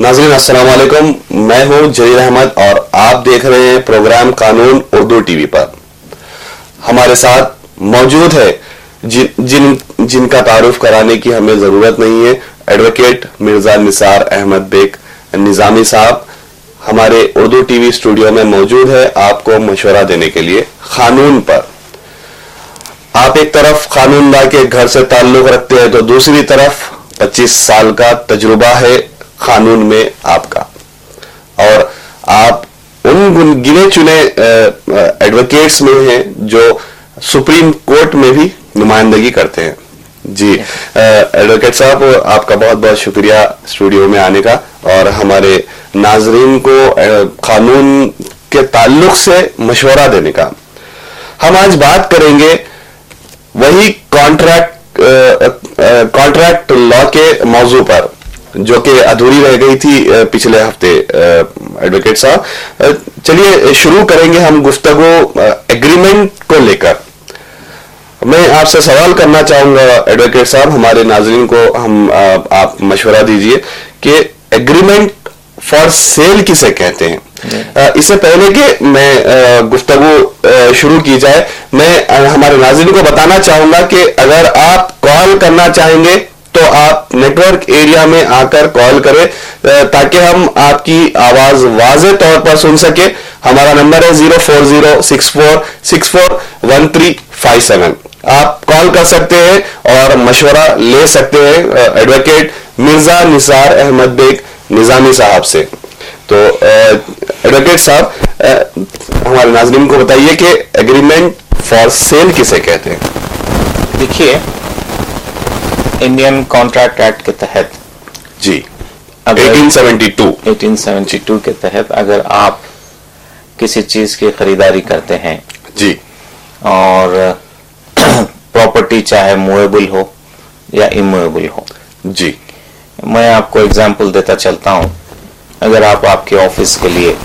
नाज़रीन अस्सलाम वालेकुम, मैं हूं जलील अहमद और आप देख रहे हैं प्रोग्राम कानून उर्दू टीवी पर। हमारे साथ मौजूद है जिनका तारुफ कराने की हमें ज़रूरत नहीं है, एडवोकेट मिर्ज़ा निसार अहमद बेग निज़ामी साहब हमारे उर्दू टीवी स्टूडियो में मौजूद है आपको मशवरा देने के लिए कानून पर। आप एक तरफ कानूनदा के घर से ताल्लुक़ रखते हैं तो दूसरी तरफ 25 साल का तजुर्बा है कानून में आपका, और आप उन गिने चुने एडवोकेट्स में हैं जो सुप्रीम कोर्ट में भी नुमाइंदगी करते हैं। जी एडवोकेट साहब, आपका बहुत बहुत शुक्रिया स्टूडियो में आने का और हमारे नाजरीन को कानून के ताल्लुक से मशवरा देने का। हम आज बात करेंगे वही कॉन्ट्रैक्ट लॉ के मौजू पर जो कि अधूरी रह गई थी पिछले हफ्ते। एडवोकेट साहब, चलिए शुरू करेंगे हम गुफ्तगू एग्रीमेंट को लेकर। मैं आपसे सवाल करना चाहूंगा एडवोकेट साहब, हमारे नाज़रीन को आप मशवरा दीजिए कि एग्रीमेंट फॉर सेल किसे कहते हैं। इससे पहले कि मैं गुफ्तगू शुरू की जाए, मैं हमारे नाज़रीन को बताना चाहूंगा कि अगर आप कॉल करना चाहेंगे तो आप नेटवर्क एरिया में आकर कॉल करें ताकि हम आपकी आवाज वाज़े तौर पर सुन सके। हमारा नंबर है 04064641357। आप कॉल कर सकते हैं और मशवरा ले सकते हैं एडवोकेट मिर्जा निसार अहमद बेग निज़ामी साहब से। तो एडवोकेट साहब, हमारे नाज़रीन को बताइए कि एग्रीमेंट फॉर सेल किसे कहते हैं। देखिए, इंडियन कॉन्ट्रैक्ट एक्ट के तहत जी 1872 के तहत अगर आप किसी चीज की खरीदारी करते हैं जी, और प्रॉपर्टी चाहे मूवेबल हो या इमूवेबल हो जी, मैं आपको एग्जांपल देता चलता हूं। अगर आप आपके ऑफिस के लिए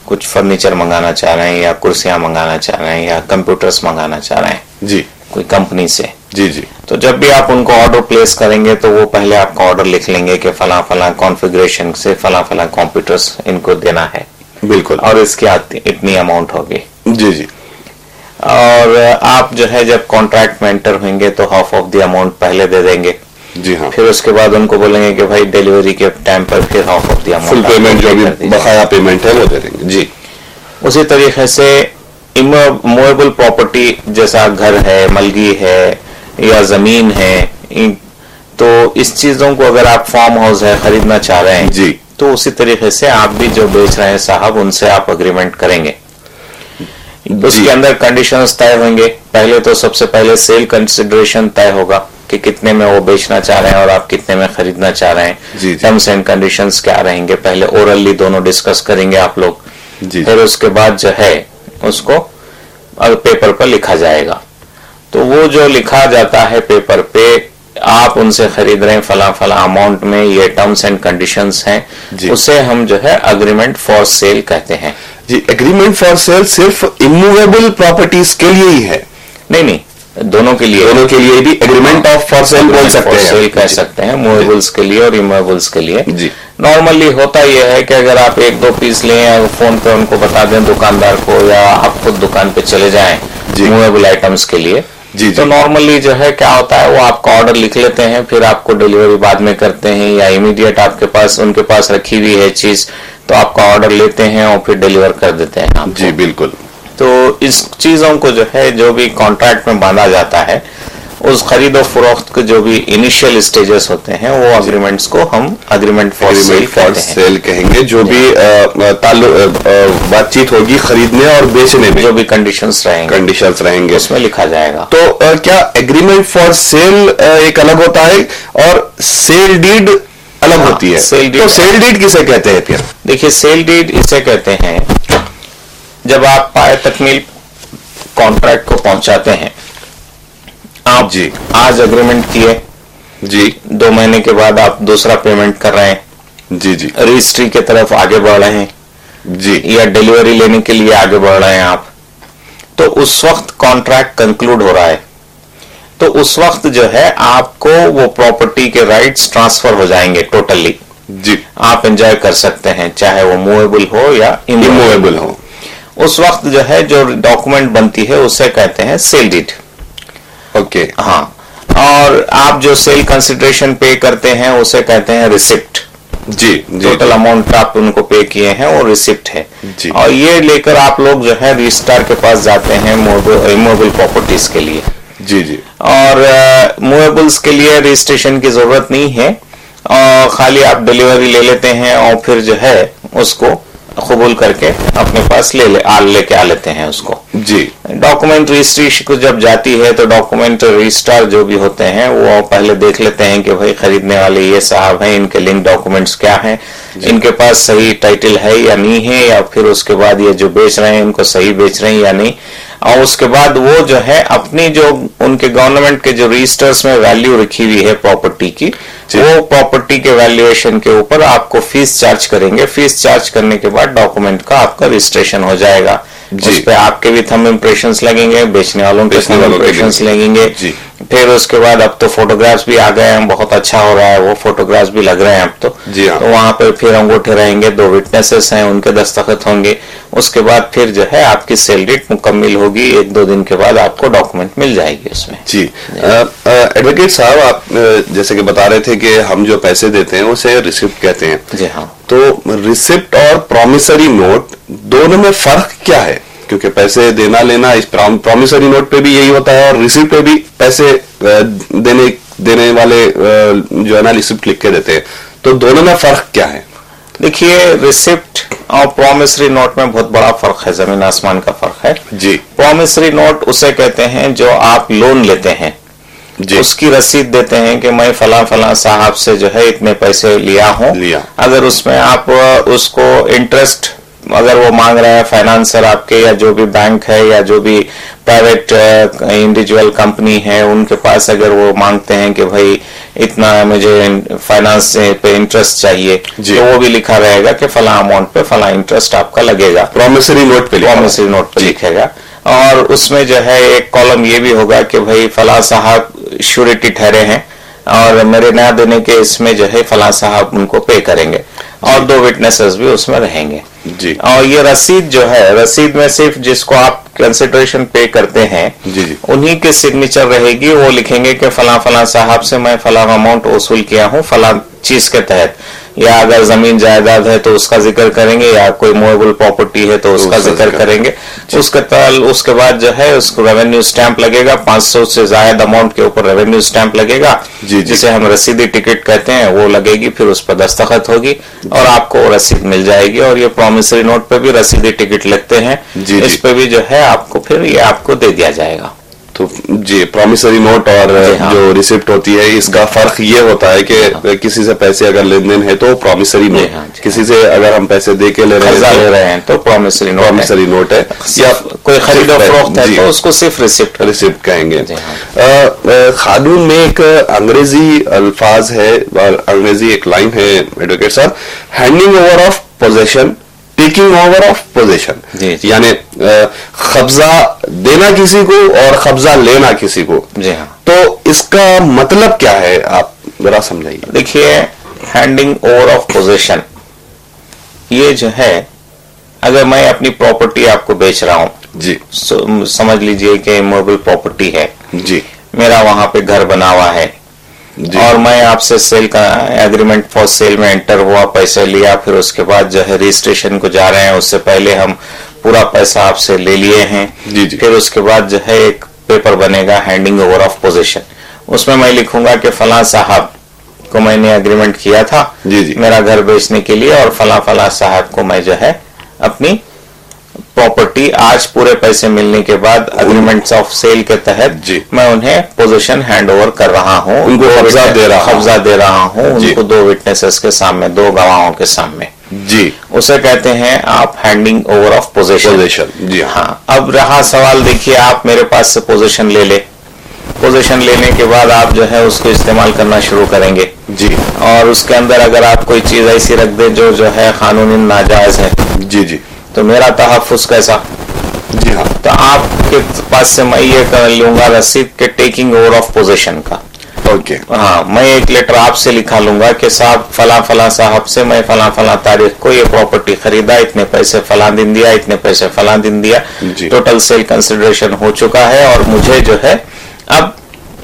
कुछ फर्नीचर मंगाना चाह रहे हैं या कुर्सियां मंगाना चाह रहे हैं या कंप्यूटर्स मंगाना चाह रहे हैं जी, कोई कंपनी से, जी जी, तो जब भी आप उनको ऑर्डर प्लेस करेंगे तो वो पहले आपका ऑर्डर लिख लेंगे कि फला फला कॉन्फ़िगरेशन से फला फला कंप्यूटर्स इनको देना है, बिल्कुल, और इसकी इतनी अमाउंट होगी। जी जी, और आप जो है जब कॉन्ट्रैक्ट में एंटर होंगे तो हाफ ऑफ द अमाउंट पहले दे देंगे। जी हाँ, फिर उसके बाद उनको बोलेंगे कि भाई डिलीवरी के टाइम पर फिर half of the amount, full payment जो भी बकाया पेमेंट है वो दे देंगे। जी, उसी तरीके से इमूवेबल प्रॉपर्टी जैसा घर है, मलगी है या जमीन है, तो इस चीजों को अगर आप फार्म हाउस है खरीदना चाह रहे हैं जी, तो उसी तरीके से आप भी जो बेच रहे हैं साहब उनसे आप अग्रीमेंट करेंगे। उसके अंदर कंडीशंस तय होंगे। पहले तो सबसे पहले सेल कंसिडरेशन तय होगा कि कितने में वो बेचना चाह रहे हैं और आप कितने में खरीदना चाह रहे हैं। टर्म्स एंड कंडीशंस क्या रहेंगे, पहले ओरली दोनों डिस्कस करेंगे आप लोग। फिर उसके बाद जो है उसको पेपर पर लिखा जाएगा। तो वो जो लिखा जाता है पेपर पे, आप उनसे खरीद रहे हैं फला फला अमाउंट में, ये टर्म्स एंड कंडीशंस हैं, उसे हम जो है अग्रीमेंट फॉर सेल कहते हैं। जी, एग्रीमेंट फॉर सेल सिर्फ इमूवेबल प्रॉपर्टीज के लिए ही है? नहीं, दोनों के लिए भी एग्रीमेंट ऑफ फॉर सेल बोल सकते हैं, सेल कह सकते हैं, मूवेबल्स के लिए और इमूवेबल्स के लिए। जी, नॉर्मली होता यह है कि अगर आप एक दो पीस लें, फोन पे उनको बता दें दुकानदार को, या आप खुद दुकान पे चले जाएं मूवेबल आइटम्स के लिए, तो नॉर्मली जो है क्या होता है, वो आपका ऑर्डर लिख लेते हैं, फिर आपको डिलीवरी बाद में करते हैं, या इमीडिएट आपके पास उनके पास रखी हुई है चीज तो आपका ऑर्डर लेते हैं और फिर डिलीवर कर देते हैं आपको। जी बिल्कुल। तो इस चीजों को जो है जो भी कॉन्ट्रैक्ट में बांधा जाता है, उस खरीदो फरोख्त के जो भी इनिशियल स्टेजेस होते हैं वो अग्रीमेंट्स को हम अग्रीमेंट फॉर सेल कहेंगे। जो भी बातचीत होगी खरीदने और बेचने में, जो भी कंडीशंस रहेंगे उसमें लिखा जाएगा। तो क्या एग्रीमेंट फॉर सेल एक अलग होता है और सेल डीड अलग होती है? तो सेल डीड किसे कहते हैं फिर? देखिए, सेल डीड इसे कहते हैं जब आप पाए तकमील कॉन्ट्रैक्ट को पहुंचाते हैं। आप जी आज अग्रीमेंट किए जी, 2 महीने के बाद आप दूसरा पेमेंट कर रहे हैं, जी जी, रजिस्ट्री की तरफ आगे बढ़ रहे हैं जी, या डिलीवरी लेने के लिए आगे बढ़ रहे हैं आप, तो उस वक्त कॉन्ट्रैक्ट कंक्लूड हो रहा है। तो उस वक्त जो है आपको वो प्रॉपर्टी के राइट्स ट्रांसफर हो जाएंगे टोटली। जी, आप एंजॉय कर सकते हैं, चाहे वो मूवेबल हो या इमूवेबल हो। उस वक्त जो है जो डॉक्यूमेंट बनती है उसे कहते हैं सेल डीड। ओके, हाँ, और आप जो सेल कंसिडरेशन पे करते हैं उसे कहते हैं रिसिप्ट। जी जी, टोटल अमाउंट आप उनको पे किए हैं वो रिसिप्ट है। जी। और ये लेकर आप लोग जो है रजिस्ट्रार के पास जाते हैं मूवेबल प्रॉपर्टीज के लिए। जी जी, और मूवेबल्स के लिए रजिस्ट्रेशन की जरूरत नहीं है, और खाली आप डिलीवरी ले लेते हैं और फिर जो है उसको कबूल करके अपने पास लेके आ लेते हैं उसको। जी, डॉक्यूमेंट रजिस्ट्रेशन को जब जाती है तो डॉक्यूमेंट रजिस्ट्रार जो भी होते हैं वो पहले देख लेते हैं कि भाई खरीदने वाले ये साहब हैं, इनके लिंक डॉक्यूमेंट्स क्या हैं, इनके पास सही टाइटल है या नहीं है, या फिर उसके बाद ये जो बेच रहे हैं इनको सही बेच रहे हैं या नहीं। और उसके बाद वो जो है अपनी जो उनके गवर्नमेंट के जो रजिस्टर्स में वैल्यू रखी हुई है प्रॉपर्टी की, वो प्रॉपर्टी के वैल्यूएशन के ऊपर आपको फीस चार्ज करेंगे। फीस चार्ज करने के बाद डॉक्यूमेंट का आपका रजिस्ट्रेशन हो जाएगा। उस पे आपके भी थंब इम्प्रेशंस लगेंगे, बेचने वालों के थंब इम्प्रेशंस लगेंगे। फिर उसके बाद अब तो फोटोग्राफ्स भी आ गए हैं, बहुत अच्छा हो रहा है, वो फोटोग्राफ्स भी लग रहे हैं अब तो। जी हाँ। तो वहां पर फिर अंगूठे रहेंगे, 2 विटनेसेस हैं, उनके दस्तखत होंगे। उसके बाद फिर जो है आपकी सेल डीड मुकम्मल होगी, 1-2 दिन के बाद आपको डॉक्यूमेंट मिल जाएगी उसमें। जी, एडवोकेट साहब, आप जैसे कि बता रहे थे कि हम जो पैसे देते हैं उसे रिसिप्ट कहते हैं। जी हाँ। तो रिसिप्ट और प्रॉमिसरी नोट दोनों में फर्क क्या है? क्योंकि पैसे देना लेना इस प्रॉमिसरी नोट पे भी यही होता है और रिसिप्ट पे भी पैसे देने वाले जो है ना रिसिप्ट लिख के देते हैं, तो दोनों में फर्क क्या है? देखिए, रिसिप्ट और प्रॉमिसरी नोट में बहुत बड़ा फर्क है, जमीन आसमान का फर्क है। जी। प्रॉमिसरी नोट उसे कहते हैं जो आप लोन लेते हैं, जी। उसकी रसीद देते हैं कि मैं फला फला साहब से जो है इतने पैसे लिया हूं। अगर उसमें आप उसको इंटरेस्ट अगर वो मांग रहे हैं फाइनेंसर आपके, या जो भी बैंक है या जो भी प्राइवेट इंडिविजुअल कंपनी है उनके पास अगर वो मांगते हैं कि भाई इतना मुझे फाइनेंस पे इंटरेस्ट चाहिए, तो वो भी लिखा रहेगा कि फला अमाउंट पे फला इंटरेस्ट आपका लगेगा। प्रॉमिसरी नोट पे लिखेगा। और उसमें जो है एक कॉलम ये भी होगा कि भाई फला साहब श्योरिटी ठहरे हैं और मेरे ना देने के इसमें जो है फला साहब उनको पे करेंगे, और 2 विटनेसेस भी उसमें रहेंगे। जी। और ये रसीद जो है, रसीद में सिर्फ जिसको आप कंसिडरेशन पे करते हैं जी। उन्हीं के सिग्नेचर रहेगी। वो लिखेंगे कि फला फला साहब से मैं फला अमाउंट वसूल किया हूँ फला चीज के तहत, या अगर जमीन जायदाद है तो उसका जिक्र करेंगे, या कोई मूवेबल प्रॉपर्टी है तो उसका जिक्र करेंगे। उसके बाद जो है उसको रेवेन्यू स्टैंप लगेगा, 500 से ज्यादा अमाउंट के ऊपर रेवेन्यू स्टैंप लगेगा, जिसे हम रसीदी टिकट कहते हैं, वो लगेगी। फिर उस पर दस्तखत होगी और आपको रसीद मिल जाएगी। और ये प्रॉमिसरी नोट पे भी रसीदी टिकट लगते हैं, इस पे भी जो है आपको फिर ये आपको दे दिया जाएगा। तो जी, प्रॉमिसरी नोट और जो रिसिप्ट होती है इसका फर्क ये होता है कि किसी से पैसे अगर लेन देन है तो प्रॉमिसरी नोट, किसी से अगर हम पैसे दे के ले रहे हैं तो प्रॉमिसरी नोट है, या कोई खरीदो फरोख्त है तो उसको सिर्फ रिसिप्ट कहेंगे। कानून में एक अंग्रेजी अल्फाज है और अंग्रेजी एक लाइन है एडवोकेट साहब, handing over of possession, taking over of position, यानी कब्जा देना किसी को और कब्जा लेना किसी को। जी हाँ। तो इसका मतलब क्या है, आप जरा समझाइए। देखिए, हैंडिंग ओवर ऑफ पोजीशन ये जो है, अगर मैं अपनी प्रॉपर्टी आपको बेच रहा हूं जी, समझ लीजिए कि मूवेबल प्रॉपर्टी है जी, मेरा वहां पे घर बना हुआ है, और मैं आपसे सेल का एग्रीमेंट फॉर सेल में एंटर हुआ, पैसे लिया, फिर उसके बाद जो है रजिस्ट्रेशन को जा रहे हैं, उससे पहले हम पूरा पैसा आपसे ले लिए हैं। जी जी। फिर उसके बाद जो है एक पेपर बनेगा हैंडिंग ओवर ऑफ पोजीशन, उसमें मैं लिखूंगा कि फला साहब को मैंने एग्रीमेंट किया था जी जी, मेरा घर बेचने के लिए, और फला फला साहब को मैं जो है अपनी प्रॉपर्टी आज पूरे पैसे मिलने के बाद एग्रीमेंट्स ऑफ सेल के तहत मैं उन्हें पोजीशन हैंड ओवर कर रहा हूं, उनको कब्जा दे रहा हूं उनको 2 विटनेसेस के सामने, 2 गवाहों के सामने। जी, उसे कहते हैं आप हैंडिंग ओवर ऑफ पोजीशन। जी हाँ। अब रहा सवाल, देखिए आप मेरे पास से पोजीशन ले ले, पोजीशन लेने के बाद आप जो है उसको इस्तेमाल करना शुरू करेंगे जी, और उसके अंदर अगर आप कोई चीज ऐसी रख दे जो है कानूनी नाजायज है, जी जी, तो मेरा तहफ्फुज़ कैसा? जी हाँ। तो आपके पास से मैं ये कर लूंगा रसीद के टेकिंग ओवर ऑफ पोजीशन का, ओके। हाँ, मैं एक लेटर आपसे लिखा लूंगा कि साहब फला फला साहब से मैं फला फला तारीख को ये प्रॉपर्टी खरीदा, इतने पैसे फला दिन दिया, इतने पैसे फला दिन दिया, टोटल सेल कंसिडरेशन हो चुका है और मुझे जो है अब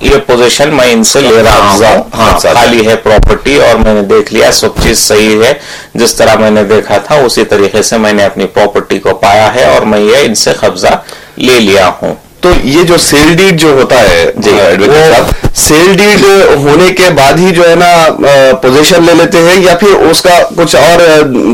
ये पोजीशन मैं इनसे ले रहा हूँ। हाँ, खाली है प्रॉपर्टी और मैंने देख लिया सब चीज सही है, जिस तरह मैंने देखा था उसी तरीके से मैंने अपनी प्रॉपर्टी को पाया है और मैं ये इनसे कब्जा ले लिया हूँ। तो ये जो सेल डीड जो होता है एडवोकेट साहब, सेल डीड होने के बाद ही जो है ना पोजीशन ले लेते हैं या फिर उसका कुछ और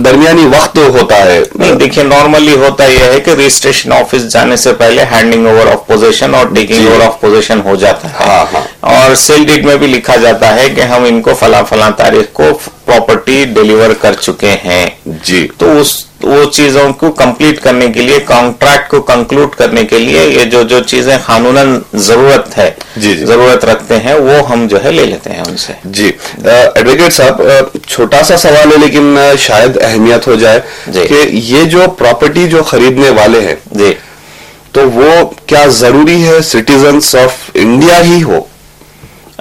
दरमियानी वक्त होता है? नहीं, देखिए नॉर्मली होता यह है कि रजिस्ट्रेशन ऑफिस जाने से पहले हैंडिंग ओवर ऑफ पोजीशन और टेकिंग ओवर ऑफ पोजीशन हो जाता है। हाँ, हाँ। और सेल डीड में भी लिखा जाता है कि हम इनको फला फला तारीख को प्रॉपर्टी डिलीवर कर चुके हैं जी। तो वो चीजों को कंप्लीट करने के लिए, कॉन्ट्रैक्ट को कंक्लूड करने के लिए ये जो चीजें कानूनन जरूरत है, जरूरत रखते हैं, वो हम जो है ले लेते हैं उनसे। जी एडवोकेट साहब, छोटा सा सवाल है लेकिन शायद अहमियत हो जाए कि ये जो प्रॉपर्टी जो खरीदने वाले हैं जी, तो वो क्या जरूरी है सिटीजन्स ऑफ इंडिया ही हो?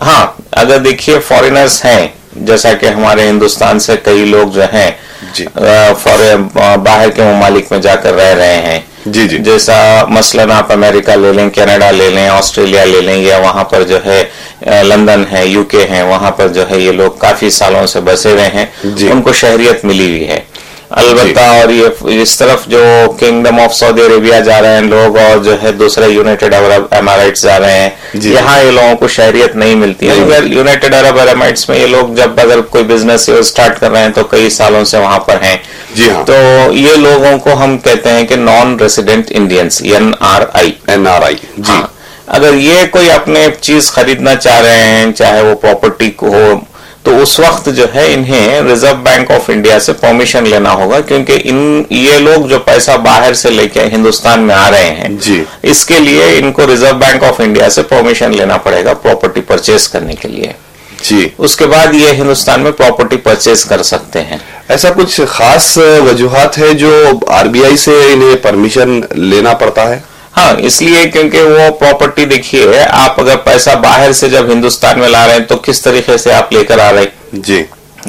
हाँ, अगर देखिए फॉरेनर्स हैं, जैसा कि हमारे हिंदुस्तान से कई लोग जो हैं बाहर के ममालिक में जाकर रह रहे हैं जी जी। जैसा मसलन आप अमेरिका ले लें, कनाडा ले लें, ऑस्ट्रेलिया ले लें, या वहां पर जो है लंदन है, यूके है, वहां पर जो है ये लोग काफी सालों से बसे हुए हैं, उनको शहरियत मिली हुई है। अलबत्ता और ये इस तरफ जो किंगडम ऑफ सऊदी अरेबिया जा रहे हैं लोग और जो है दूसरे यूनाइटेड अरब एमिरेट्स जा रहे हैं, यहाँ ये लोगों को शहरियत नहीं मिलती है। मगर यूनाइटेड अरब एमिरेट्स में ये लोग जब अगर कोई बिजनेस स्टार्ट कर रहे हैं तो कई सालों से वहां पर हैं। जी हाँ। तो ये लोगों को हम कहते हैं कि नॉन रेसिडेंट इंडियंस, NRI जी। हाँ, अगर ये कोई अपने चीज खरीदना चाह रहे हैं, चाहे वो प्रॉपर्टी को हो, तो उस वक्त जो है इन्हें रिजर्व बैंक ऑफ इंडिया से परमिशन लेना होगा, क्योंकि ये लोग जो पैसा बाहर से लेके हिंदुस्तान में आ रहे हैं जी, इसके लिए इनको रिजर्व बैंक ऑफ इंडिया से परमिशन लेना पड़ेगा प्रॉपर्टी परचेस करने के लिए जी। उसके बाद ये हिंदुस्तान में प्रॉपर्टी परचेस कर सकते हैं। ऐसा कुछ खास वजूहात है जो RBI से इन्हें परमिशन लेना पड़ता है? हाँ, इसलिए क्योंकि वो प्रॉपर्टी, देखिए आप अगर पैसा बाहर से जब हिंदुस्तान में ला रहे हैं तो किस तरीके से आप लेकर आ रहे हैं जी,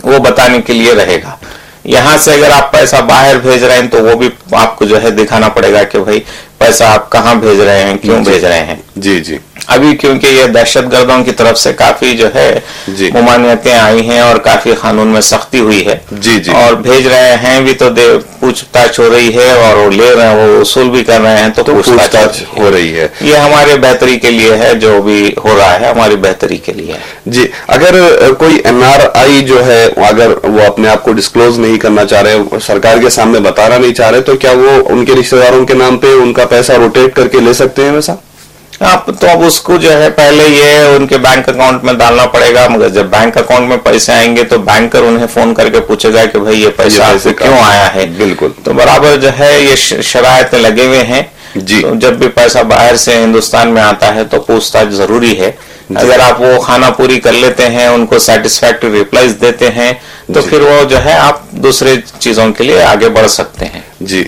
वो बताने के लिए रहेगा। यहाँ से अगर आप पैसा बाहर भेज रहे हैं तो वो भी आपको जो है दिखाना पड़ेगा कि भाई पैसा आप कहाँ भेज रहे हैं, क्यों भेज रहे हैं। जी जी। अभी क्योंकि ये दहशतगर्दों की तरफ से काफी जो है ममानियतें आई हैं और काफी कानून में सख्ती हुई है जी जी, और भेज रहे हैं भी तो पूछताछ हो रही है और वो ले रहे हैं, वो वसूल भी कर रहे हैं तो पूछताछ हो रही है। ये हमारे बेहतरी के लिए है, जो भी हो रहा है हमारी बेहतरी के लिए है जी। अगर कोई NRI जो है अगर वो अपने आप को डिस्क्लोज नहीं करना चाह रहे, सरकार के सामने बताना नहीं चाह रहे, तो क्या वो उनके रिश्तेदारों के नाम पे उनका पैसा रोटेट करके ले सकते हैं वैसा? आप तो अब उसको जो है पहले ये उनके बैंक अकाउंट में डालना पड़ेगा, मगर जब बैंक अकाउंट में पैसे आएंगे तो बैंकर उन्हें फोन करके पूछेगा कि भाई ये पैसा क्यों आया है। बिल्कुल। तो बराबर जो है ये शरायतें लगे हुए हैं जी। तो जब भी पैसा बाहर से हिंदुस्तान में आता है तो पूछताछ जरूरी है। अगर आप वो खाना पूरी कर लेते हैं, उनको सेटिस्फैक्टरी रिप्लाईज देते हैं तो फिर वो जो है आप दूसरे चीजों के लिए आगे बढ़ सकते हैं जी।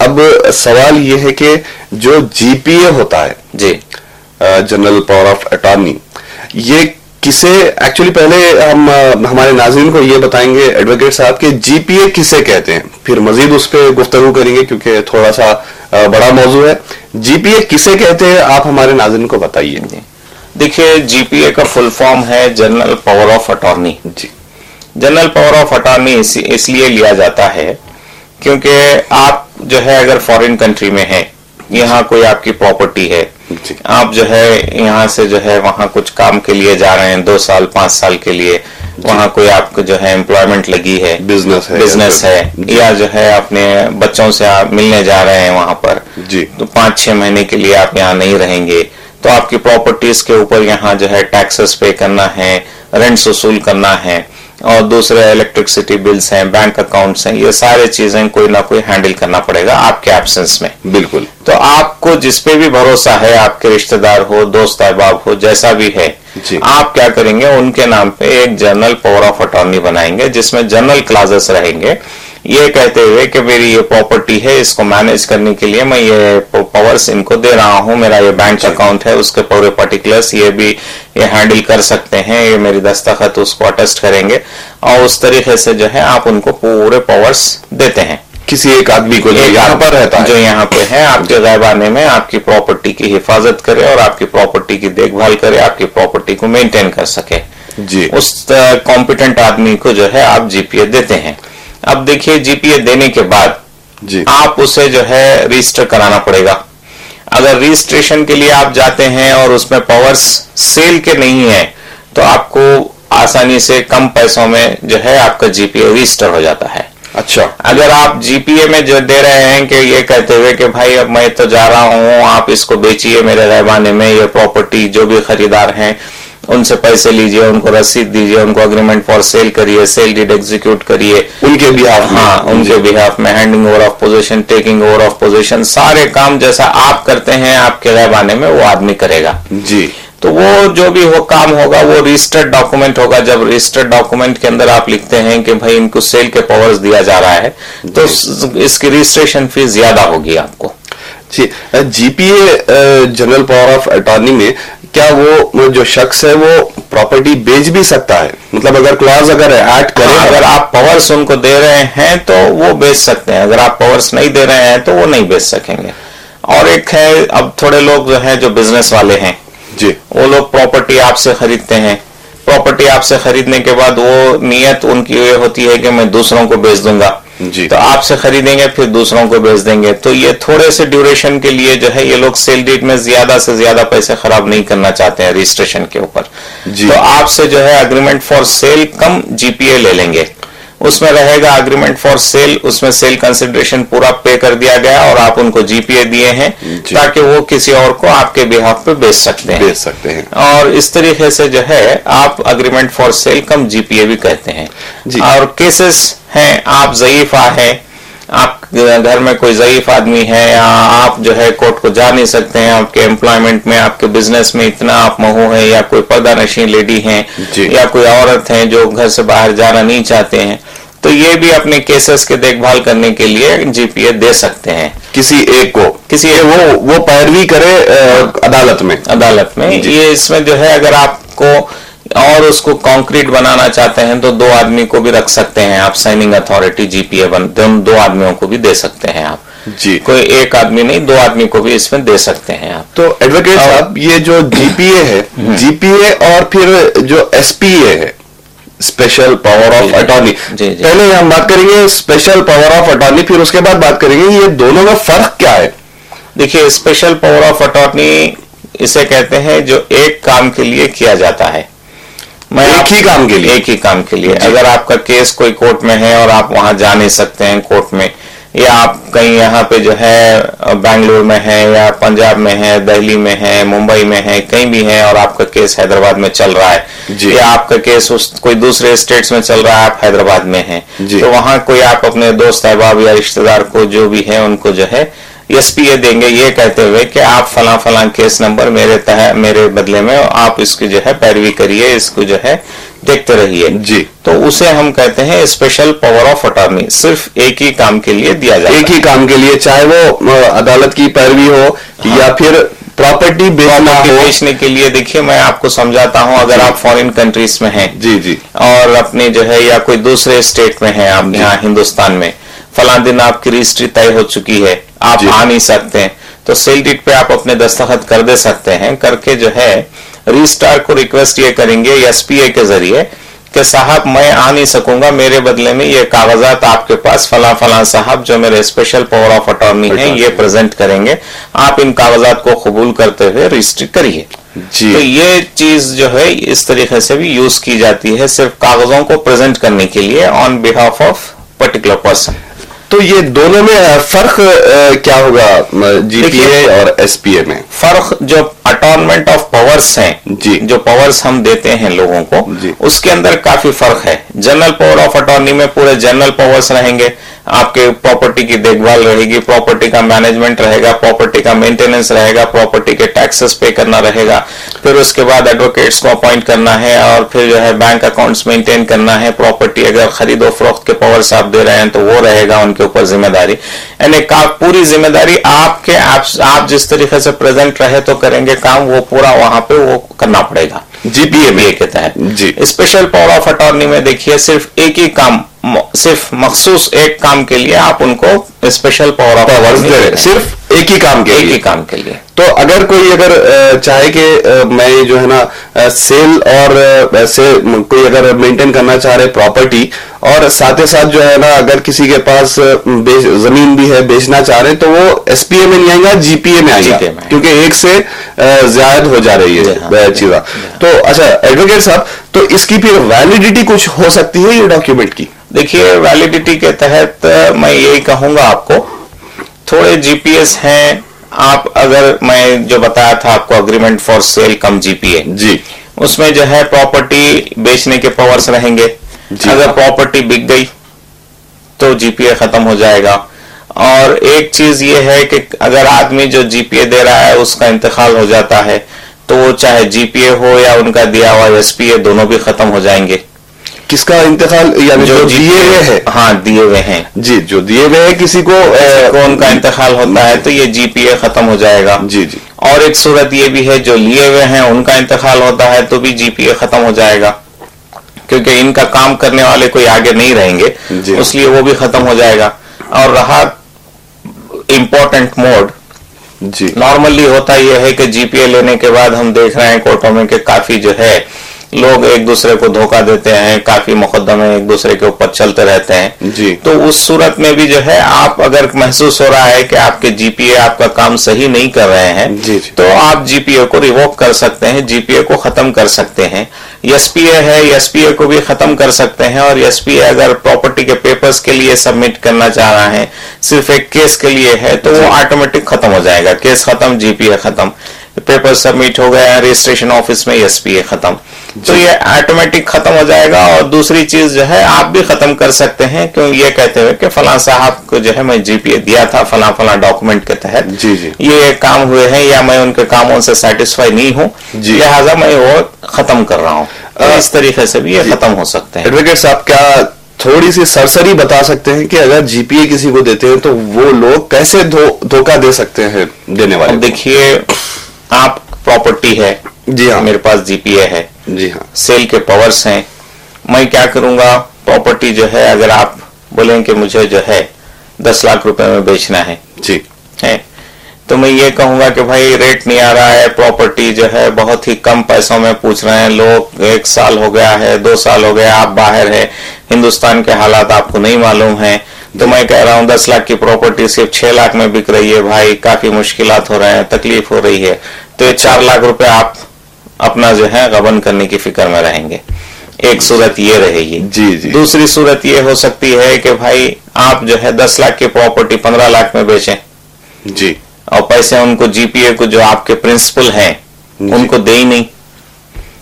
अब सवाल ये है कि जो GPA होता है जी, जनरल पावर ऑफ अटॉर्नी, ये किसे एक्चुअली, पहले हम हमारे नाज़रीन को ये बताएंगे एडवोकेट साहब के GPA किसे कहते हैं, फिर मजीद उस पर गुफ्तगू करेंगे क्योंकि थोड़ा सा बड़ा मौजू है। GPA किसे कहते हैं आप हमारे नाज़रीन को बताइए। देखिए GPA का फुल फॉर्म है जनरल पावर ऑफ अटॉर्नी जी। जनरल पावर ऑफ अटॉर्नी इसलिए लिया जाता है क्योंकि आप जो है अगर फॉरेन कंट्री में है, यहाँ कोई आपकी प्रॉपर्टी है, आप जो है यहाँ से जो है वहाँ कुछ काम के लिए जा रहे हैं 2 साल 5 साल के लिए, वहाँ कोई आपको जो है एम्प्लॉयमेंट लगी है, बिजनेस है या जो है अपने बच्चों से आप मिलने जा रहे हैं वहाँ पर जी, तो 5-6 महीने के लिए आप यहाँ नहीं रहेंगे, तो आपकी प्रॉपर्टीज के ऊपर यहाँ जो है टैक्सेस पे करना है, रेंट्स वसूल करना है और दूसरे इलेक्ट्रिसिटी बिल्स हैं, बैंक अकाउंट्स हैं, ये सारे चीजें कोई ना कोई हैंडल करना पड़ेगा आपके एब्सेंस में। बिल्कुल। तो आपको जिस पे भी भरोसा है, आपके रिश्तेदार हो, दोस्त अहबाब हो, जैसा भी है, आप क्या करेंगे, उनके नाम पे एक जनरल पावर ऑफ अटॉर्नी बनाएंगे जिसमें जनरल क्लासेस रहेंगे ये कहते हुए कि मेरी ये प्रॉपर्टी है, इसको मैनेज करने के लिए मैं ये पावर्स इनको दे रहा हूं, मेरा ये बैंक अकाउंट है, उसके पूरे पर्टिकुलर्स ये भी ये हैंडल कर सकते हैं, ये मेरी दस्तखत उसको अटेस्ट करेंगे, और उस तरीके से जो है आप उनको पूरे पावर्स देते हैं किसी एक आदमी को जो यहाँ पर रहता है, जो यहाँ पे है, आपके गैबाने में आपकी प्रॉपर्टी की हिफाजत करे और आपकी प्रॉपर्टी की देखभाल करे, आपकी प्रॉपर्टी को मेंटेन कर सके जी। उस कॉम्पिटेंट आदमी को जो है आप जीपीए देते हैं। अब देखिए, जीपीए देने के बाद जी आप उसे जो है रजिस्टर कराना पड़ेगा। अगर रजिस्ट्रेशन के लिए आप जाते हैं और उसमें पावर्स सेल के नहीं है, तो आपको आसानी से कम पैसों में जो है आपका जीपीए रजिस्टर हो जाता है। अच्छा, अगर आप जीपीए में जो दे रहे हैं कि ये कहते हुए कि भाई अब मैं तो जा रहा हूं, आप इसको बेचिए मेरे रहबाने में, ये प्रॉपर्टी जो भी खरीदार हैं उनसे पैसे लीजिए, उनको रसीद दीजिए, उनको एग्रीमेंट फॉर सेल करिए, सेल डीड एग्जीक्यूट करिए उनके बिहाफ में, हाँ उनके बिहाफ में handing over of position, taking over of position, सारे काम जैसा आप करते हैं आपके रहबाने में वो आदमी करेगा जी। तो वो जो भी वो काम होगा वो रजिस्टर्ड डॉक्यूमेंट होगा। जब रजिस्टर्ड डॉक्यूमेंट के अंदर आप लिखते हैं कि भाई इनको सेल के पावर्स दिया जा रहा है, तो इसकी रजिस्ट्रेशन फीस ज्यादा होगी आपको जी। GPA general power of attorney में क्या वो जो शख्स है वो प्रॉपर्टी बेच भी सकता है? मतलब अगर क्लॉज अगर ऐड करें, अगर आप पावर्स उनको दे रहे हैं तो वो बेच सकते हैं, अगर आप पावर्स नहीं दे रहे हैं तो वो नहीं बेच सकेंगे। और एक है, अब थोड़े लोग जो है जो बिजनेस वाले हैं जी, वो लोग प्रॉपर्टी आपसे खरीदते हैं, प्रॉपर्टी आपसे खरीदने के बाद वो नियत उनकी ये होती है कि मैं दूसरों को बेच दूंगा जी। तो आपसे खरीदेंगे फिर दूसरों को बेच देंगे, तो ये थोड़े से ड्यूरेशन के लिए जो है ये लोग सेल डीड में ज्यादा से ज्यादा पैसे खराब नहीं करना चाहते हैं रजिस्ट्रेशन के ऊपर, तो आपसे जो है agreement for sale cum GPA ले लेंगे। उसमें रहेगा एग्रीमेंट फॉर सेल, उसमें सेल कंसिडरेशन पूरा पे कर दिया गया और आप उनको जीपीए दिए हैं ताकि वो किसी और को आपके बिहाफ पे बेच सकते हैं और इस तरीके से जो है आप agreement for sale cum GPA भी कहते हैं जी। और केसेस हैं, आप ज़ईफा है, आप घर में कोई ज़ईफ आदमी है या आप जो है कोर्ट को जा नहीं सकते हैं, आपके एम्प्लॉयमेंट में आपके बिजनेस में इतना आप महू है, या कोई पर्दा नशीन लेडी है या कोई औरत है जो घर से बाहर जाना नहीं चाहते हैं, तो ये भी अपने केसेस के देखभाल करने के लिए जीपीए दे सकते हैं किसी एक को, किसी एक वो पैरवी करे अदालत में ये इसमें जो है अगर आपको और उसको कॉन्क्रीट बनाना चाहते हैं तो दो आदमी को भी रख सकते हैं आप, साइनिंग अथॉरिटी जीपीए दो आदमियों को भी दे सकते हैं आप जी। कोई एक आदमी नहीं, दो आदमी को भी इसमें दे सकते हैं आप। तो एडवोकेट साहब, ये जो जीपीए है, जीपीए और फिर जो एसपीए है, स्पेशल पावर ऑफ अटॉर्नी, पहले हम बात करेंगे स्पेशल पावर ऑफ अटॉर्नी, फिर उसके बाद बात करेंगे ये दोनों में फर्क क्या है। देखिए, स्पेशल पावर ऑफ अटॉर्नी इसे कहते हैं जो एक काम के लिए किया जाता है, एक ही काम के लिए अगर आपका केस कोई कोर्ट में है और आप वहां जा नहीं सकते हैं कोर्ट में, या आप कहीं यहाँ पे जो है बेंगलुरु में है या पंजाब में है, दिल्ली में है, मुंबई में है, कहीं भी है और आपका केस हैदराबाद में चल रहा है, या आपका केस कोई दूसरे स्टेट्स में चल रहा है, आप हैदराबाद में हैं, तो वहां कोई आप अपने दोस्त अहबाब या रिश्तेदार को जो भी है उनको जो है एसपीए देंगे, ये कहते हुए कि आप फला फला केस नंबर मेरे बदले में आप इसकी जो है पैरवी करिए, इसको जो है देखते रहिए जी। तो उसे हम कहते हैं स्पेशल पावर ऑफ अटॉर्नी, सिर्फ एक ही काम के लिए दिया जाता है। एक ही काम के लिए, चाहे वो अदालत की पैरवी हो या फिर प्रॉपर्टी बेचने के लिए। देखिए, मैं आपको समझाता हूं, अगर आप फॉरेन कंट्रीज में हैं जी और अपने जो है या कोई दूसरे स्टेट में हैं, आप यहाँ हिंदुस्तान में फला दिन आपकी रजिस्ट्री तय हो चुकी है, आप आ नहीं सकते हैं, तो सेल डीड पे आप अपने दस्तखत कर दे सकते हैं, करके जो है रजिस्ट्रार को रिक्वेस्ट ये करेंगे एसपीए के जरिए कि साहब मैं आ नहीं सकूंगा, मेरे बदले में ये कागजात आपके पास फला फला साहब जो मेरे स्पेशल पावर ऑफ अटॉर्नी है ये प्रेजेंट करेंगे, आप इन कागजात को कबूल करते हुए रजिस्ट्री करिए। तो ये चीज जो है इस तरीके से भी यूज की जाती है, सिर्फ कागजों को प्रेजेंट करने के लिए on behalf of particular person. तो ये दोनों में फर्क क्या होगा जीपीए और एसपीए में? फर्क जो अटॉर्नमेंट ऑफ पावर्स हैं जी, जो पावर्स हम देते हैं लोगों को, उसके अंदर काफी फर्क है। जनरल पावर ऑफ अटॉर्नी में पूरे जनरल पावर्स रहेंगे, आपके प्रॉपर्टी की देखभाल रहेगी, प्रॉपर्टी का मैनेजमेंट रहेगा, प्रॉपर्टी का मेंटेनेंस रहेगा, प्रॉपर्टी के टैक्सेस पे करना रहेगा, फिर उसके बाद एडवोकेट्स को अपॉइंट करना है, और फिर जो है बैंक अकाउंट्स मेंटेन करना है, प्रॉपर्टी अगर खरीदो फरोख्त के पावर्स आप दे रहे हैं तो वो रहेगा उनके ऊपर जिम्मेदारी। यानी पूरी जिम्मेदारी आपके, आप जिस तरीके से प्रेजेंट रहे तो करेंगे काम, वो पूरा वहां पे वो करना पड़ेगा जीपीए के तहत जी। स्पेशल पावर ऑफ अटॉर्नी में देखिए सिर्फ एक ही काम, सिर्फ मखसूस एक काम के लिए आप उनको स्पेशल पावर ऑफ अटॉर्नी दे रहे हैं, सिर्फ एक ही काम के लिए। तो अगर कोई चाहे कि मैं जो है ना सेल और ऐसे कोई अगर मेंटेन करना चाह रहे प्रॉपर्टी, और साथ ही साथ जो है ना अगर किसी के पास जमीन भी है बेचना चाह रहे, तो वो एसपीए में नहीं आएगा, जीपीए में आएगा, क्योंकि एक से ज्यादा हो जा रही है चीज़। तो अच्छा एडवोकेट साहब, तो इसकी फिर वैलिडिटी कुछ हो सकती है ये डॉक्यूमेंट की? देखिए वैलिडिटी के तहत मैं यही कहूंगा, आपको थोड़े जीपीएस हैं। आप अगर मैं जो बताया था आपको agreement for sale cum GPA जी, उसमें जो है प्रॉपर्टी बेचने के पावर्स रहेंगे। अगर प्रॉपर्टी बिक गई तो जीपीए खत्म हो जाएगा। और एक चीज ये है कि अगर आदमी जो जीपीए दे रहा है उसका इंतकाल हो जाता है तो वो चाहे जीपीए हो या उनका दिया हुआ एसपीए, दोनों भी खत्म हो जाएंगे। किसका इंतकाल? यानी जो दिए हुए हैं? हाँ, दिए हुए हैं जी, जो दिए हुए हैं किसी को उनका इंतकाल होता है तो ये जीपीए खत्म हो जाएगा जी जी। और एक सूरत ये भी है जो लिए हुए हैं उनका इंतकाल होता है तो भी जीपीए खत्म हो जाएगा, क्योंकि इनका काम करने वाले कोई आगे नहीं रहेंगे, इसलिए वो भी खत्म हो जाएगा। और रहा इंपॉर्टेंट मोड, जी नॉर्मली होता यह है कि जीपीए लेने के बाद हम देख रहे हैं कोर्टों में कि काफी जो है लोग एक दूसरे को धोखा देते हैं, काफी मुकदमे एक दूसरे के ऊपर चलते रहते हैं जी। तो उस सूरत में भी जो है आप अगर महसूस हो रहा है कि आपके जीपीए आपका काम सही नहीं कर रहे हैं जी। तो आप जीपीए को रिवोक कर सकते हैं, जीपीए को खत्म कर सकते हैं। एसपीए है, एसपीए को भी खत्म कर सकते हैं। और एसपीए अगर प्रॉपर्टी के पेपर्स के लिए सबमिट करना चाह रहा है, सिर्फ एक केस के लिए है, तो वो ऑटोमेटिक खत्म हो जाएगा। केस खत्म, जीपीए खत्म, पेपर सबमिट हो गया रजिस्ट्रेशन ऑफिस में, एसपीए खत्म, तो ये ऑटोमेटिक खत्म हो जाएगा। और दूसरी चीज जो है आप भी खत्म कर सकते हैं, क्यों ये कहते हुए कि फलां साहब को जो है मैं जीपीए दिया था फलां फलां डॉक्यूमेंट के तहत, जी जी, ये काम हुए हैं या मैं उनके कामों से सेटिस्फाई नहीं हूँ, लिहाजा मैं वो खत्म कर रहा हूँ। तो इस तरीके से भी ये खत्म हो सकते हैं। एडवोकेट साहब, क्या थोड़ी सी सरसरी बता सकते हैं कि अगर जीपीए किसी को देते हैं तो वो लोग कैसे धोखा दे सकते हैं देने वाले? देखिए, आप प्रॉपर्टी है, जी हाँ, मेरे पास जीपीए है, जी हाँ, सेल के पावर्स हैं, मैं क्या करूंगा, प्रॉपर्टी जो है अगर आप बोलें कि मुझे जो है 10 लाख रुपए में बेचना है जी है, तो मैं ये कहूंगा कि भाई रेट नहीं आ रहा है, प्रॉपर्टी जो है बहुत ही कम पैसों में पूछ रहे हैं लोग, 1 साल हो गया है, 2 साल हो गया, आप बाहर है, हिंदुस्तान के हालात आपको नहीं मालूम है, तो मैं कह रहा हूँ 10 लाख की प्रॉपर्टी सिर्फ 6 लाख में बिक रही है, भाई काफी मुश्किलात हो रहे हैं, तकलीफ हो रही है, तो ये 4 लाख रुपए आप अपना जो है गबन करने की फिक्र में रहेंगे। एक सूरत ये रहेगी जी जी। दूसरी सूरत ये हो सकती है कि भाई आप जो है 10 लाख की प्रॉपर्टी 15 लाख में बेचें जी, और पैसे उनको जीपीए को जो आपके प्रिंसिपल हैं उनको दे ही नहीं।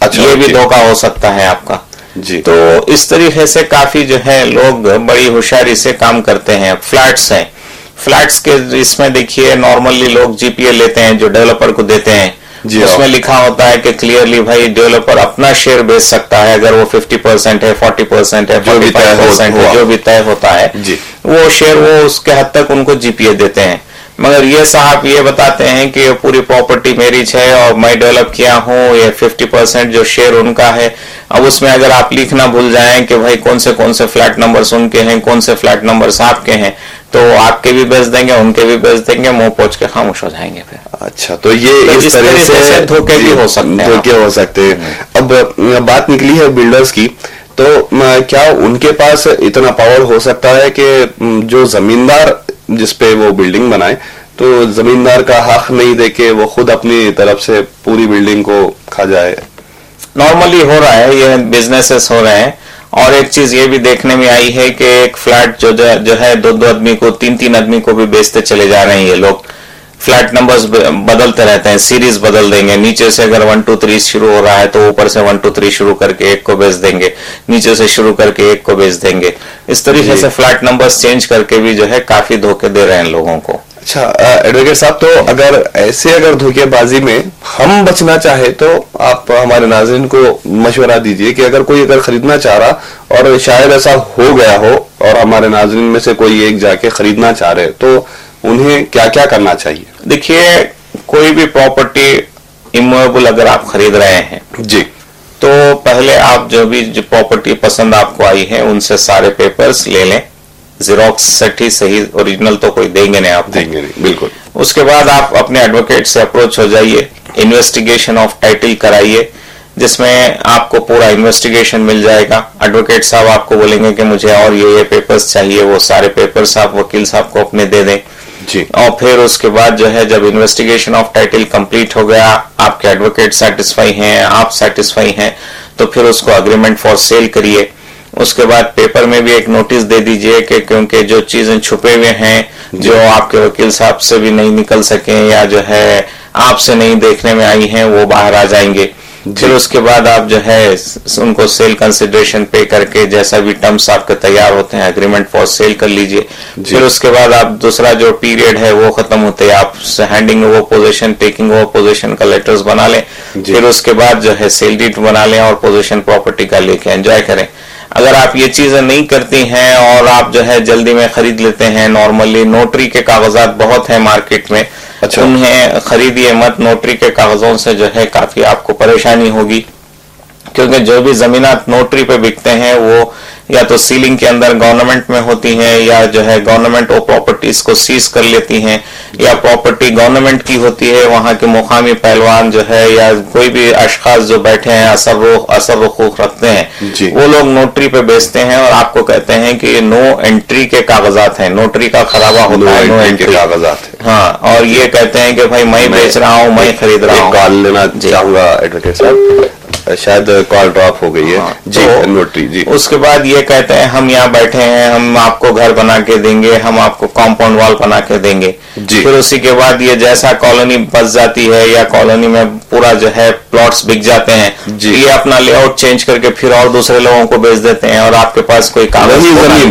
अच्छा, ये भी धोखा हो सकता है आपका जी। तो इस तरीके से काफी जो है लोग बड़ी होशियारी से काम करते हैं। फ्लैट्स हैं, फ्लैट्स के इसमें देखिए नॉर्मली लोग जीपीए लेते हैं जो डेवलपर को देते हैं, उसमें लिखा होता है कि क्लियरली भाई डेवलपर अपना शेयर बेच सकता है, अगर वो 50% है, 40% है, 45% है, जो भी तय होता है वो शेयर वो उसके हद तक उनको जीपीए देते हैं। मगर ये साहब ये बताते हैं कि ये पूरी प्रॉपर्टी मेरी है और मैं डेवलप किया हूँ, ये 50% जो शेयर उनका है। अब उसमें अगर आप लिखना भूल जाएं कि भाई कौन से फ्लैट नंबर्स उनके हैं, कौन से फ्लैट नंबर्स आपके हैं, तो आपके भी बेच देंगे, उनके भी बेच देंगे, मुंह पोंछ के खामोश हो जाएंगे फिर। अच्छा, तो ये इस तरह से धोखे भी हो सकते हैं, धोखे हो सकते हैं। अब बात निकली है बिल्डर्स की, तो क्या उनके पास इतना पावर हो सकता है कि जो जमींदार जिसपे वो बिल्डिंग बनाए, तो जमींदार का हक नहीं देके वो खुद अपनी तरफ से पूरी बिल्डिंग को खा जाए? नॉर्मली हो रहा है, ये बिजनेसेस हो रहे हैं। और एक चीज ये भी देखने में आई है कि एक फ्लैट जो है 2-2 आदमी को, 3-3 आदमी को भी बेचते चले जा रहे हैं ये लोग। फ्लैट नंबर्स बदलते रहते हैं, सीरीज बदल देंगे। नीचे से अगर 1 2 3 शुरू हो रहा है तो ऊपर से 1 2 3 शुरू करके एक को भेज देंगे, नीचे से शुरू करके एक को भेज देंगे। इस तरीके से फ्लैट नंबर्स चेंज करके भी जो है काफी धोखे दे रहे हैं लोगों को। अच्छा एडवोकेट साहब, तो अगर धोखेबाजी में हम बचना चाहे तो आप हमारे नाज़रीन को मशवरा दीजिए कि अगर कोई खरीदना चाह रहा और शायद ऐसा हो गया हो और हमारे नाज़रीन में से कोई एक जाके खरीदना चाह रहे तो उन्हें क्या क्या करना चाहिए? देखिए, कोई भी प्रॉपर्टी इमूवेबल अगर आप खरीद रहे हैं जी, तो पहले आप जो प्रॉपर्टी पसंद आपको आई है उनसे सारे पेपर्स ले लें। जेरोक्स सेट ही सही, ओरिजिनल तो कोई देंगे नहीं, आप देंगे नहीं, बिल्कुल। उसके बाद आप अपने एडवोकेट से अप्रोच हो जाइए, इन्वेस्टिगेशन ऑफ टाइटल कराइए, जिसमें आपको पूरा इन्वेस्टिगेशन मिल जाएगा। एडवोकेट साहब आपको बोलेंगे कि मुझे और ये पेपर्स चाहिए, वो सारे पेपर्स आप वकील साहब को अपने दे दें जी। और फिर उसके बाद जो है जब इन्वेस्टिगेशन ऑफ टाइटल कंप्लीट हो गया, आपके एडवोकेट सेटिस्फाई हैं, आप सेटिस्फाई हैं, तो फिर उसको अग्रीमेंट फॉर सेल करिए। उसके बाद पेपर में भी एक नोटिस दे दीजिए कि क्योंकि जो चीजें छुपे हुए हैं, जो आपके वकील साहब से भी नहीं निकल सके या जो है आपसे नहीं देखने में आई हैं, वो बाहर आ जाएंगे। फिर उसके बाद आप जो है उनको सेल कंसिडरेशन पे करके जैसा भी टर्म्स आपके तैयार होते हैं एग्रीमेंट फॉर सेल कर लीजिए। फिर उसके बाद आप दूसरा जो पीरियड है वो खत्म होते हैं, आप handing over position, taking over position का लेटर्स बना लें। फिर उसके बाद जो है सेल डीड बना लें और पोजीशन प्रॉपर्टी का लेके एंजॉय करें। अगर आप ये चीजें नहीं करती हैं और आप जो है जल्दी में खरीद लेते हैं, नॉर्मली नोटरी के कागजात बहुत है मार्केट में, अच्छा। उन्हें खरीदिए मत। नोटरी के कागजों से जो है काफी आपको परेशानी होगी, क्योंकि जो भी जमीनात नोटरी पे बिकते हैं वो या तो सीलिंग के अंदर गवर्नमेंट में होती हैं या जो है गवर्नमेंट वो प्रॉपर्टीज को सीज कर लेती हैं, या प्रॉपर्टी गवर्नमेंट की होती है, वहां के मुकामी पहलवान जो है या कोई भी अशखास जो बैठे हैं असर वकूक रखते हैं, वो लोग नोटरी पे बेचते हैं और आपको कहते हैं कि ये नो एंट्री के कागजात हैं, नोटरी का खराबा होता है, नो एंट्री कागजात है। हाँ, और ये कहते हैं कि भाई मैं बेच रहा हूँ, मैं खरीद रहा हूँ। कॉल लेना चाहूंगा एडवोकेट साहब, शायद कॉल ड्रॉप हो गई है। जी, नोटरी जी। उसके बाद ये कहते हैं हम यहाँ बैठे हैं, हम आपको घर बना के देंगे, हम आपको कॉम्पाउंड वॉल बना के देंगे। फिर उसी के बाद ये जैसा कॉलोनी बस जाती है या कॉलोनी में पूरा जो है प्लॉट्स बिक जाते हैं, ये अपना लेआउट चेंज करके फिर और दूसरे लोगों को बेच देते हैं और आपके पास कोई कागज,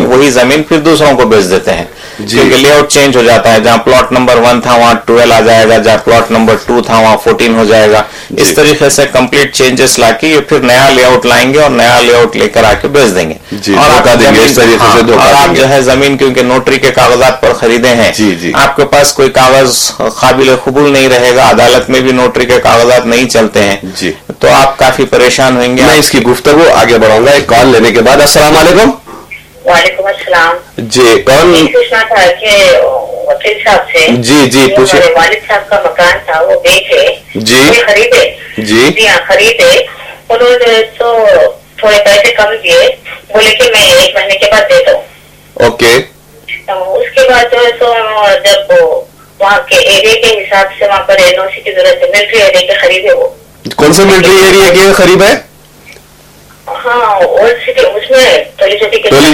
वही जमीन फिर दूसरों को बेच देते हैं, क्योंकि लेआउट चेंज हो जाता है। जहाँ प्लॉट नंबर 1 था वहाँ 12 आ जाएगा, जहाँ प्लॉट नंबर 2 था वहाँ 14 हो जाएगा। इस तरीके से कंप्लीट चेंजेस लाके ये फिर नया लेआउट लाएंगे और नया लेआउट लेकर आके बेच देंगे और आप देंगे इस तरीके से धोखा और आप देंगे। जो है जमीन क्योंकि नोटरी के कागजात पर खरीदे हैं, आपके पास कोई कागज काबिल कबूल नहीं रहेगा, अदालत में भी नोटरी के कागजात नहीं चलते हैं जी, तो आप काफी परेशान होंगे। मैं इसकी गुफ्तगू आगे बढ़ाऊंगा एक कॉल लेने के बाद। अस्सलाम वालेकुम। वालेकुम अस्सलाम जी, कौन? पूछना था कि वकील साहब से। जी पूछिए। हमारे वालिद साहब का मकान था, वो बेचे जी खरीदे। जी हाँ खरीदे, उन्होंने तो थोड़े पैसे कम दिए, बोले कि मैं 1 महीने के बाद दे दूँ। ओके। उसके बाद जो है सो जब वहाँ के एरिया के हिसाब से वहाँ पर एनओसी की जरूरत है, मिलिट्री एरिया के खरीदे वो। कौन से मिलिट्री एरिया के करीब है? हाँ, ओल्ड सिटी उसमें टोली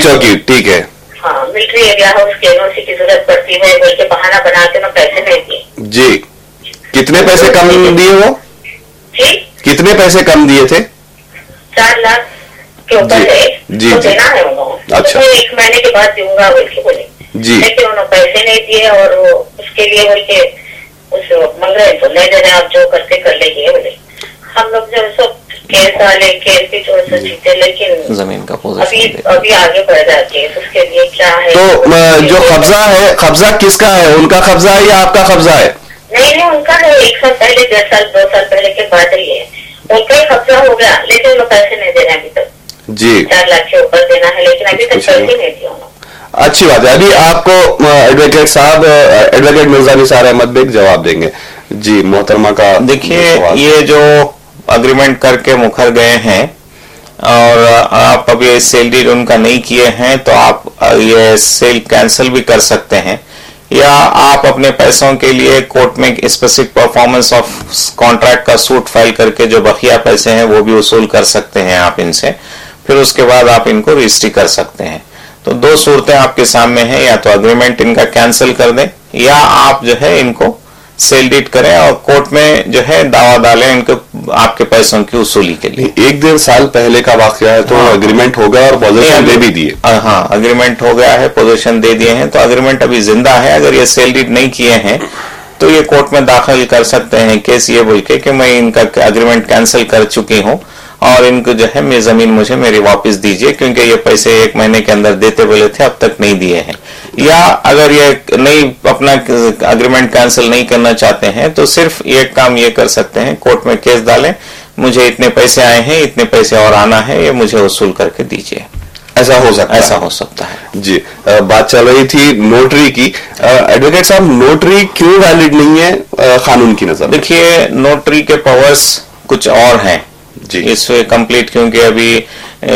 चौकी, ठीक है। हाँ, मिलिट्री एरिया है, उसके एनओसी की जरूरत पड़ती है, बोल के बहाना बना के मैं पैसे नहीं दिए। जी, कितने पैसे कम दिए वो? जी, कितने पैसे कम दिए थे? 4 लाख के ऊपर है, तो देना है उन्होंने। अच्छा। तो 1 महीने के बाद दूंगा बोल के बोले जी, लेकिन उन्होंने पैसे नहीं दिए और उसके लिए बोल के उस मंग रहे तो नहीं दे रहे, आप जो करते कर लेंगे बोले। हम लोग जो सब केस वाले केस भी जो से जीते, लेकिन जमीन का अभी आगे बढ़ रहा है केस, उसके लिए क्या है? तो जो कब्जा है, कब्जा किसका है? उनका कब्जा है या आपका कब्जा है? नहीं, उनका है। 1 साल पहले, 1.5 साल 2 साल पहले के बात ही है, उनका ही कब्जा हो गया, लेकिन वो पैसे नहीं दे रहे अभी तक। जी, 4 लाख के ऊपर देना है, लेकिन अभी तक पैसे नहीं दिए उन्होंने। अच्छी बात है। अभी आपको एडवोकेट साहब, एडवोकेट मिर्जा निसार अहमद बेग जवाब देंगे। जी, मोहतरमा का देखिए, ये जो अग्रीमेंट करके मुखर गए हैं और आप अभी सेल डीड उनका नहीं किए हैं, तो आप ये सेल कैंसिल भी कर सकते हैं, या आप अपने पैसों के लिए कोर्ट में स्पेसिफिक परफॉर्मेंस ऑफ कॉन्ट्रैक्ट का सूट फाइल करके जो बकिया पैसे हैं वो भी वसूल कर सकते हैं आप इनसे। फिर उसके बाद आप इनको रजिस्ट्री कर सकते हैं। तो 2 सूरतें आपके सामने हैं, या तो अग्रीमेंट इनका कैंसिल कर दें या आप जो है इनको सेल डीड करें और कोर्ट में जो है दावा डालें इनको आपके पैसों की वसूली के लिए। 1-1.5 साल पहले का वाकया है, तो अग्रीमेंट हो गया और पोजीशन दे भी दिए। हाँ, अग्रीमेंट हो गया है, पोजीशन दे दिए हैं, तो अग्रीमेंट अभी जिंदा है। अगर ये सेल डीड नहीं किए हैं तो ये कोर्ट में दाखिल कर सकते हैं केस, ये बोल के कि मैं इनका अग्रीमेंट कैंसिल कर चुकी हूँ और इनको जो है मेरी जमीन मुझे मेरी वापस दीजिए, क्योंकि ये पैसे 1 महीने के अंदर देते बोले थे, अब तक नहीं दिए हैं। या अगर ये नहीं अपना अग्रीमेंट कैंसिल नहीं करना चाहते हैं तो सिर्फ एक काम ये कर सकते हैं, कोर्ट में केस डालें, मुझे इतने पैसे आए हैं, इतने पैसे और आना है, ये मुझे वसूल करके दीजिए। ऐसा हो सकता है जी। बात चल रही थी नोटरी की। एडवोकेट साहब, नोटरी क्यों वैलिड नहीं है कानून की नजर? देखिए, नोटरी के पावर्स कुछ और हैं जी, इसमें कंप्लीट, क्योंकि अभी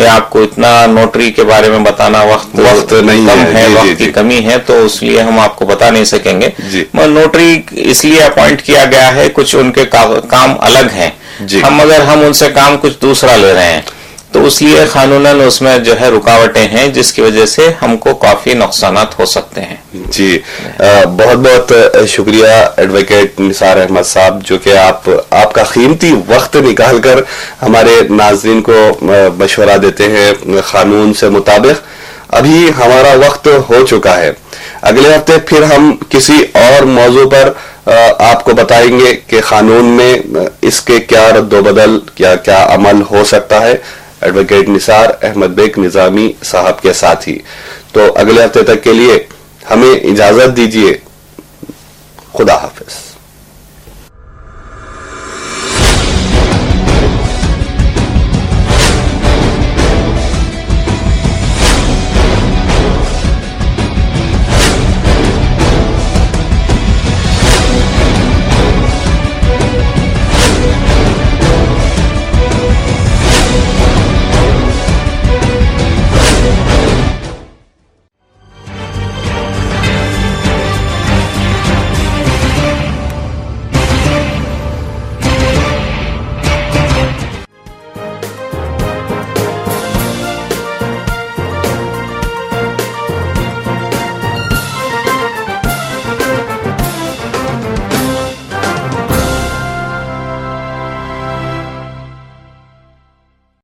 आपको इतना नोटरी के बारे में बताना वक्त नहीं कम है, जी, वक्त की कमी है, तो इसलिए हम आपको बता नहीं सकेंगे। नोटरी इसलिए अपॉइंट किया गया है, कुछ उनके काम अलग हैं, अगर हम उनसे काम कुछ दूसरा ले रहे हैं तो इसलिए कानूनन उसमें जो है रुकावटें हैं, जिसकी वजह से हमको काफी नुकसानात हो सकते हैं। जी, बहुत बहुत शुक्रिया एडवोकेट निसार अहमद साहब, जो कि आपका कीमती वक्त निकालकर हमारे नाज़रीन को मशवरा देते हैं कानून से मुताबिक। अभी हमारा वक्त हो चुका है, अगले हफ्ते फिर हम किसी और मौजू पर आपको बताएंगे कि कानून में इसके क्या रद्दोबदल, क्या अमल हो सकता है, एडवोकेट निसार अहमद बेग निजामी साहब के साथ ही। तो अगले हफ्ते तक के लिए हमें इजाजत दीजिए। खुदा हाफिज।